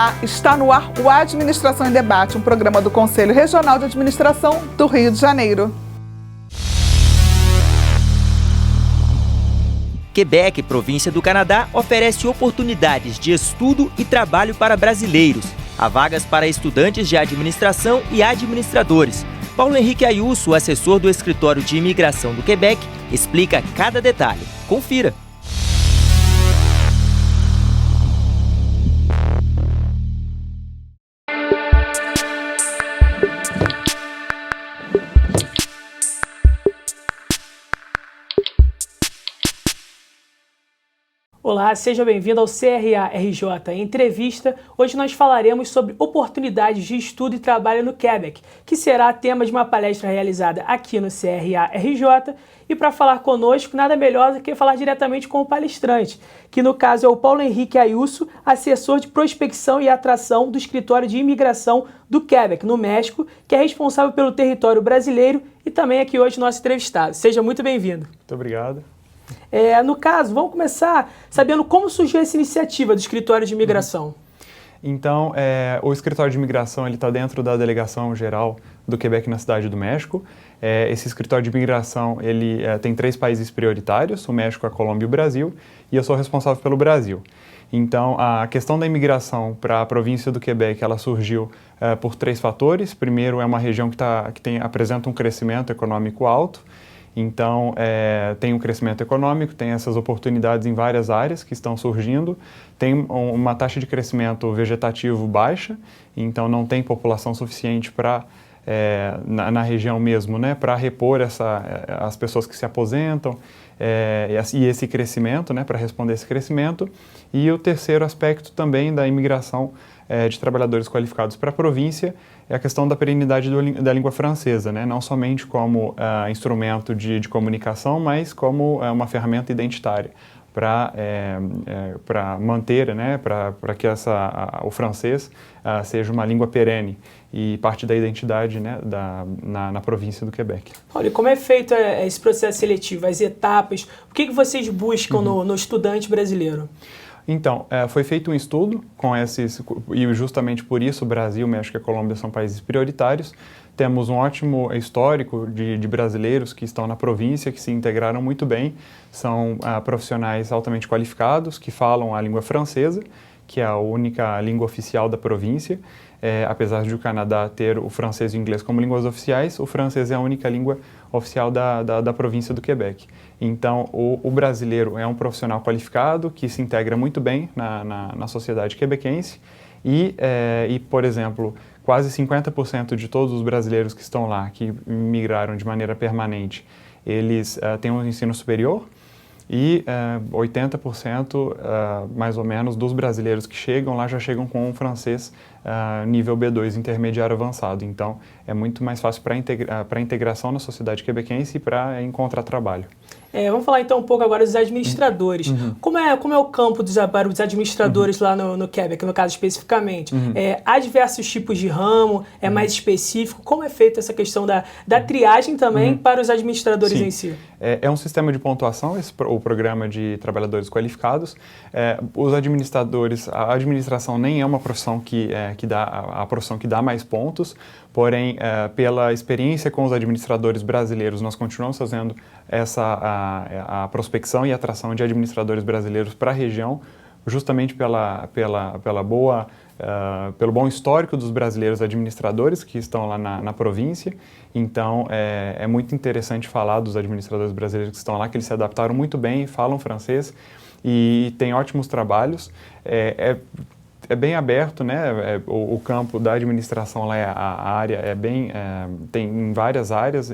Olá, está no ar o Administração em Debate, um programa do Conselho Regional de Administração do Rio de Janeiro. Quebec, província do Canadá, oferece oportunidades de estudo e trabalho para brasileiros. Há vagas para estudantes de administração e administradores. Paulo Henrique Ayuso, assessor do Escritório de Imigração do Quebec, explica cada detalhe. Confira! Olá, seja bem-vindo ao CRA-RJ. Em entrevista, hoje nós falaremos sobre oportunidades de estudo e trabalho no Quebec, que será tema de uma palestra realizada aqui no CRA-RJ. E para falar conosco, nada melhor do que falar diretamente com o palestrante, que no caso é o Paulo Henrique Ayuso, assessor de prospecção e atração do Escritório de Imigração do Quebec, no México, que é responsável pelo território brasileiro e também aqui hoje nosso entrevistado. Seja muito bem-vindo. Muito obrigado. No caso, vamos começar sabendo como surgiu essa iniciativa do Escritório de Imigração. Então, o Escritório de Imigração está dentro da Delegação Geral do Quebec na Cidade do México. Esse Escritório de Imigração ele, tem 3 países prioritários, o México, a Colômbia e o Brasil, e eu sou responsável pelo Brasil. Então, a questão da imigração para a província do Quebec, ela surgiu por 3 fatores. Primeiro, é uma região que apresenta um crescimento econômico alto. Então, tem um crescimento econômico, tem essas oportunidades em várias áreas que estão surgindo, tem uma taxa de crescimento vegetativo baixa, então não tem população suficiente na região mesmo, né, para repor as pessoas que se aposentam e esse crescimento, né, para responder esse crescimento. E o terceiro aspecto também da imigração de trabalhadores qualificados para a província é a questão da perenidade da língua francesa, né? Não somente como instrumento de comunicação, mas como uma ferramenta identitária para manter, né? Para que o francês seja uma língua perene e parte da identidade, né? na província do Quebec. Olha, como é feito esse processo seletivo, as etapas? O que vocês buscam no estudante brasileiro? Então, foi feito um estudo e justamente por isso o Brasil, o México e a Colômbia são países prioritários. Temos um ótimo histórico de brasileiros que estão na província, que se integraram muito bem. São profissionais altamente qualificados, que falam a língua francesa, que é a única língua oficial da província. Apesar de o Canadá ter o francês e o inglês como línguas oficiais, o francês é a única língua oficial da província do Quebec. Então, o brasileiro é um profissional qualificado que se integra muito bem na sociedade quebequense e, por exemplo, quase 50% de todos os brasileiros que estão lá, que migraram de maneira permanente, eles têm um ensino superior. E 80% mais ou menos dos brasileiros que chegam lá já chegam com um francês nível B2 intermediário avançado. Então é muito mais fácil para a integração na sociedade quebequense e para encontrar trabalho. Vamos falar então um pouco agora dos administradores. Como é o campo dos administradores lá no Quebec, no caso especificamente? Há diversos tipos de ramo, é mais específico? Como é feita essa questão da triagem também para os administradores em si? É um sistema de pontuação, o programa de trabalhadores qualificados. Os administradores, a administração nem é uma profissão que dá a profissão que dá mais pontos, porém, pela experiência com os administradores brasileiros, nós continuamos fazendo a prospecção e atração de administradores brasileiros para a região, justamente pelo bom histórico dos brasileiros administradores que estão lá na província. Então, é muito interessante falar dos administradores brasileiros que estão lá, que eles se adaptaram muito bem, falam francês e têm ótimos trabalhos. É bem aberto, né? O campo da administração lá, a área tem em várias áreas,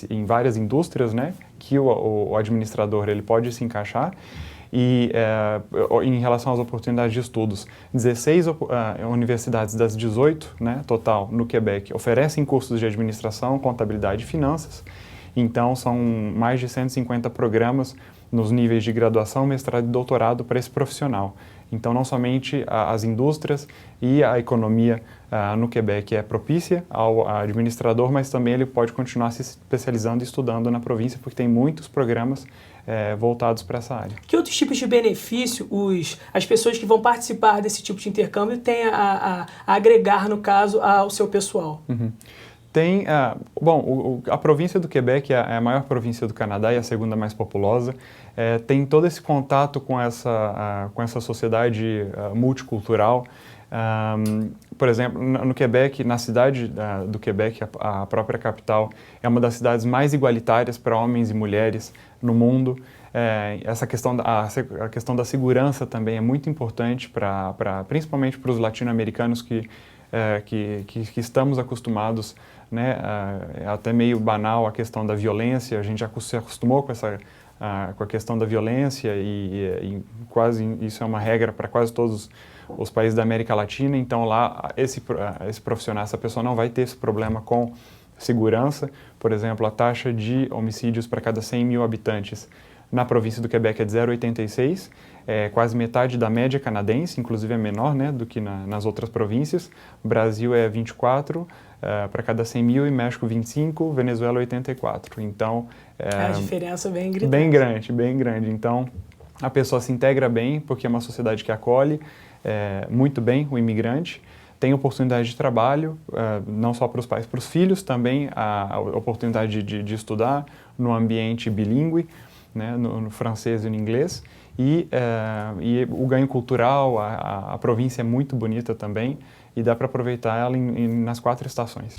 em várias indústrias, né? Que o administrador ele pode se encaixar. E em relação às oportunidades de estudos, 16 universidades das 18, né, total, no Quebec, oferecem cursos de administração, contabilidade e finanças. Então, são mais de 150 programas nos níveis de graduação, mestrado e doutorado para esse profissional. Então, não somente as indústrias e a economia no Quebec é propícia ao administrador, mas também ele pode continuar se especializando e estudando na província, porque tem muitos programas voltados para essa área. Que outros tipos de benefício as pessoas que vão participar desse tipo de intercâmbio têm a agregar, no caso, ao seu pessoal? Uhum. Tem, a província do Quebec é a maior província do Canadá e a segunda mais populosa. Tem todo esse contato com essa sociedade multicultural. Por exemplo, no Quebec, na cidade do Quebec, a própria capital, é uma das cidades mais igualitárias para homens e mulheres no mundo. Essa questão a questão da segurança também é muito importante principalmente para os latino-americanos que estamos acostumados, né, é até meio banal a questão da violência, a gente já se acostumou com a questão da violência e quase isso é uma regra para quase todos os países da América Latina, então lá esse profissional, essa pessoa não vai ter esse problema com segurança. Por exemplo, a taxa de homicídios para cada 100 mil habitantes na província do Quebec é de 0,86, quase metade da média canadense, inclusive é menor, né, do que nas outras províncias. O Brasil é 24 para cada 100 mil e México 25, Venezuela 84. Então, a diferença é bem gritante. Bem grande. Então, a pessoa se integra bem, porque é uma sociedade que acolhe muito bem o imigrante, tem oportunidade de trabalho, não só para os pais, para os filhos também, a oportunidade de estudar no ambiente bilíngue, né, no francês e no inglês, e o ganho cultural, a província é muito bonita também, e dá para aproveitar ela nas 4 estações.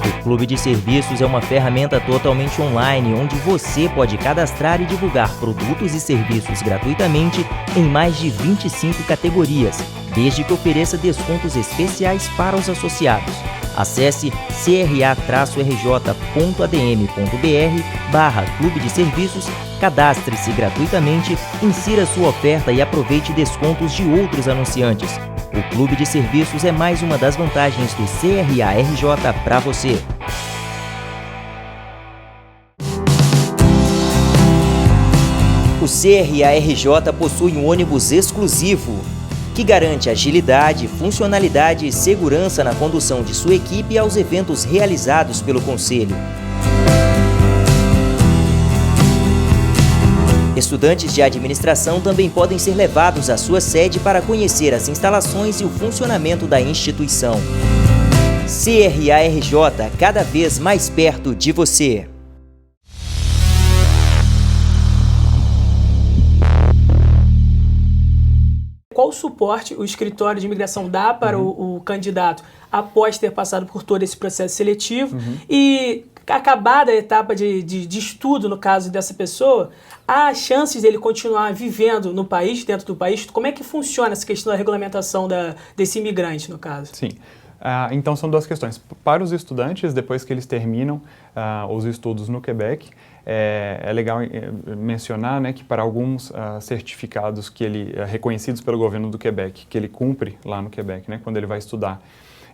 O Clube de Serviços é uma ferramenta totalmente online, onde você pode cadastrar e divulgar produtos e serviços gratuitamente em mais de 25 categorias, desde que ofereça descontos especiais para os associados. Acesse cra-rj.adm.br/Clube de Serviços, cadastre-se gratuitamente, insira sua oferta e aproveite descontos de outros anunciantes. O Clube de Serviços é mais uma das vantagens do CRA-RJ para você. O CRA-RJ possui um ônibus exclusivo, que garante agilidade, funcionalidade e segurança na condução de sua equipe aos eventos realizados pelo Conselho. Estudantes de administração também podem ser levados à sua sede para conhecer as instalações e o funcionamento da instituição. CRA-RJ, cada vez mais perto de você. Qual suporte o escritório de imigração dá para o candidato após ter passado por todo esse processo seletivo e acabada a etapa de estudo, no caso dessa pessoa, há chances dele continuar vivendo no país, dentro do país? Como é que funciona essa questão da regulamentação desse imigrante, no caso? Sim. Então, são 2 questões. Para os estudantes, depois que eles terminam os estudos no Quebec, é legal mencionar, né, que para alguns certificados reconhecidos pelo governo do Quebec, que ele cumpre lá no Quebec, né, quando ele vai estudar,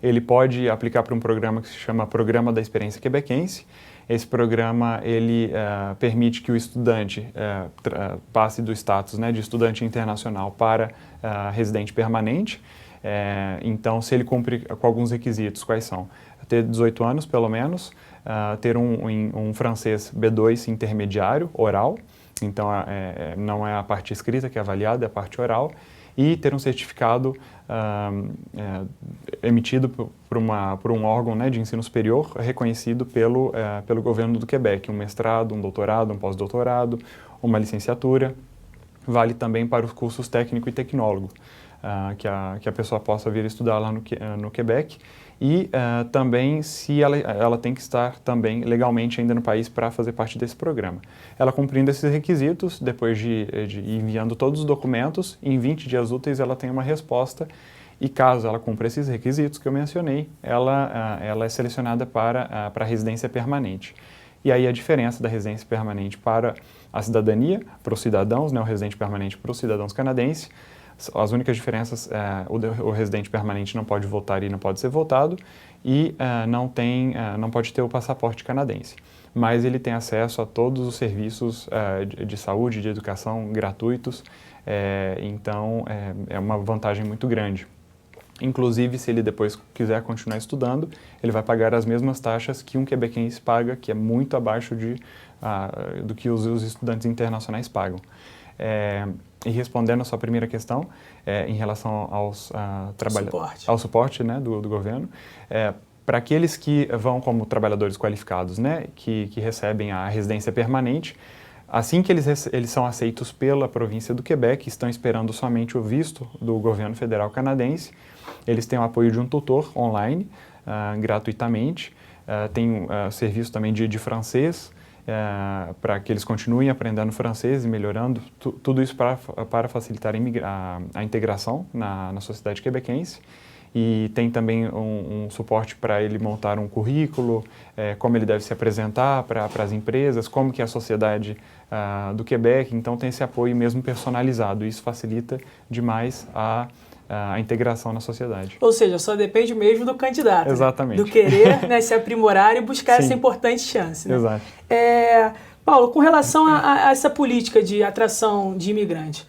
ele pode aplicar para um programa que se chama Programa da Experiência Quebequense. Esse programa ele permite que o estudante passe do status, né, de estudante internacional para residente permanente. Então, se ele cumpre com alguns requisitos, quais são? Ter 18 anos, pelo menos, ter um francês B2 intermediário, oral, então não é a parte escrita que é avaliada, é a parte oral, e ter um certificado emitido por um órgão, né, de ensino superior reconhecido pelo governo do Quebec, um mestrado, um doutorado, um pós-doutorado, uma licenciatura. Vale também para os cursos técnico e tecnólogo, que a pessoa possa vir estudar lá no Quebec. E também se ela tem que estar também legalmente ainda no país para fazer parte desse programa. Ela cumprindo esses requisitos, depois de enviando todos os documentos, em 20 dias úteis ela tem uma resposta e caso ela cumpra esses requisitos que eu mencionei, ela é selecionada para a residência permanente. E aí a diferença da residência permanente para a cidadania, para os cidadãos, né, o residente permanente para os cidadãos canadenses, As únicas diferenças, o residente permanente não pode votar e não pode ser votado, e não pode ter o passaporte canadense. Mas ele tem acesso a todos os serviços de saúde, de educação gratuitos, então é uma vantagem muito grande. Inclusive, se ele depois quiser continuar estudando, ele vai pagar as mesmas taxas que um quebequense paga, que é muito abaixo do que os estudantes internacionais pagam. E respondendo a sua primeira questão, em relação ao suporte, né, do governo, para aqueles que vão como trabalhadores qualificados, né, que recebem a residência permanente, assim que eles são aceitos pela província do Quebec, estão esperando somente o visto do governo federal canadense, eles têm o apoio de um tutor online, gratuitamente, tem serviço também de francês, para que eles continuem aprendendo francês e melhorando, tudo isso para facilitar a integração na sociedade quebequense. E tem também um suporte para ele montar um currículo, como ele deve se apresentar para as empresas, como que é a sociedade do Quebec. Então tem esse apoio mesmo personalizado, e isso facilita demais a integração na sociedade. Ou seja, só depende mesmo do candidato. Exatamente. Né? Do querer, né, se aprimorar e buscar Sim. essa importante chance. Né? Exato. Paulo, com relação a essa política de atração de imigrantes,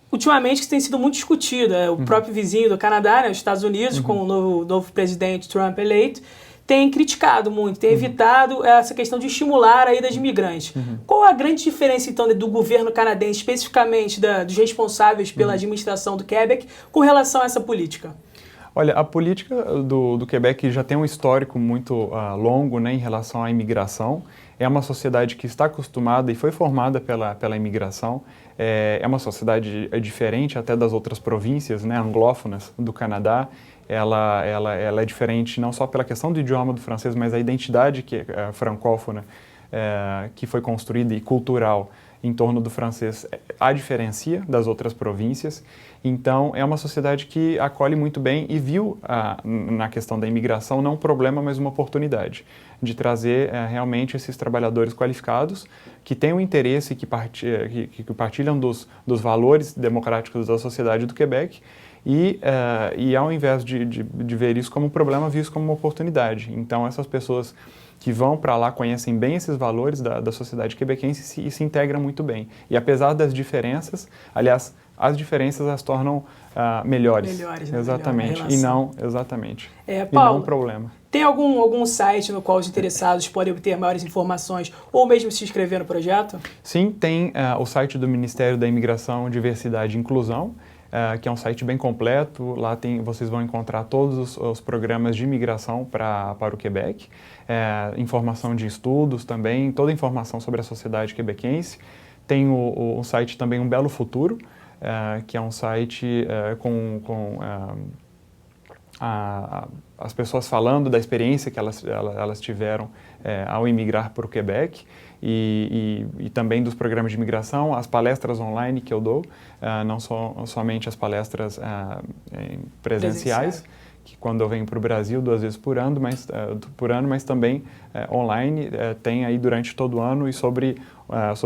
ultimamente isso tem sido muito discutido. O próprio vizinho do Canadá, né, os Estados Unidos, com o novo presidente Trump eleito, tem criticado muito, tem evitado essa questão de estimular a ida de imigrantes. Qual a grande diferença, então, do governo canadense, especificamente dos responsáveis pela administração do Quebec, com relação a essa política? Olha, a política do Quebec já tem um histórico muito longo, né, em relação à imigração. É uma sociedade que está acostumada e foi formada pela imigração. É uma sociedade diferente até das outras províncias, né, anglófonas do Canadá. Ela é diferente não só pela questão do idioma do francês, mas a identidade francófona que foi construída e cultural em torno do francês a diferencia das outras províncias. Então, é uma sociedade que acolhe muito bem e viu na questão da imigração não um problema, mas uma oportunidade de trazer realmente esses trabalhadores qualificados que têm o interesse, que partilham dos valores democráticos da sociedade do Quebec e ao invés de ver isso como um problema, viu isso como uma oportunidade. Então, essas pessoas que vão para lá, conhecem bem esses valores da sociedade quebequense e se integram muito bem. E apesar das diferenças, aliás, as diferenças as tornam melhores. Melhores, né? Exatamente. Melhor e não, exatamente. Paulo, e não um problema. Tem algum site no qual os interessados podem obter maiores informações ou mesmo se inscrever no projeto? Sim, tem o site do Ministério da Imigração, Diversidade e Inclusão, que é um site bem completo. Lá vocês vão encontrar todos os programas de imigração para o Quebec, informação de estudos também, toda a informação sobre a sociedade quebequense. Tem o site também Um Belo Futuro, que é um site com as pessoas falando da experiência que elas tiveram ao emigrar para o Quebec e também dos programas de imigração, as palestras online que eu dou, não somente as palestras presenciais, que quando eu venho para o Brasil 2 vezes por ano, mas também online, tem aí durante todo o ano e sobre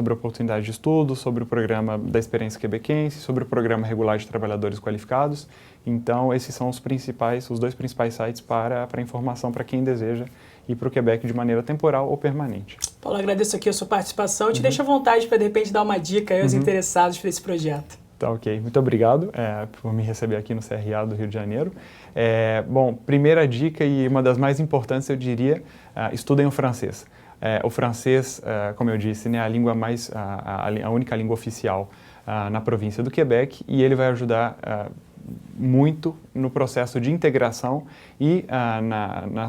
oportunidade de estudo, sobre o programa da experiência quebequense, sobre o programa regular de trabalhadores qualificados. Então, esses são os dois principais sites para informação para quem deseja ir para o Quebec de maneira temporal ou permanente. Paulo, agradeço aqui a sua participação. Te deixo à vontade para, de repente, dar uma dica aí aos interessados para esse projeto. Tá, ok. Muito obrigado por me receber aqui no CRA do Rio de Janeiro. Bom, primeira dica e uma das mais importantes, eu diria, estudem o francês. O francês, como eu disse, né, a única língua oficial na província do Quebec, e ele vai ajudar muito no processo de integração e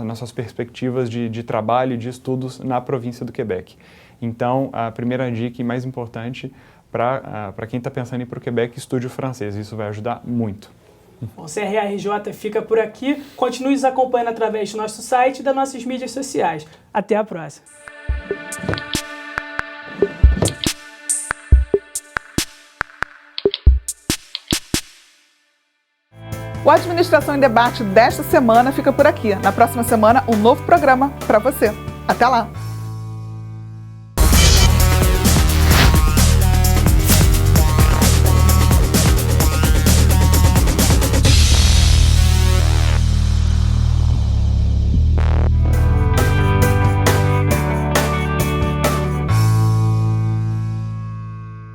nas suas perspectivas de trabalho e de estudos na província do Quebec. Então, a primeira dica e mais importante para quem está pensando em ir para o Quebec, estude o francês. Isso vai ajudar muito. Bom, o CRA-RJ fica por aqui. Continue nos acompanhando através do nosso site e das nossas mídias sociais. Até a próxima. O Administração em Debate desta semana fica por aqui. Na próxima semana, um novo programa para você. Até lá!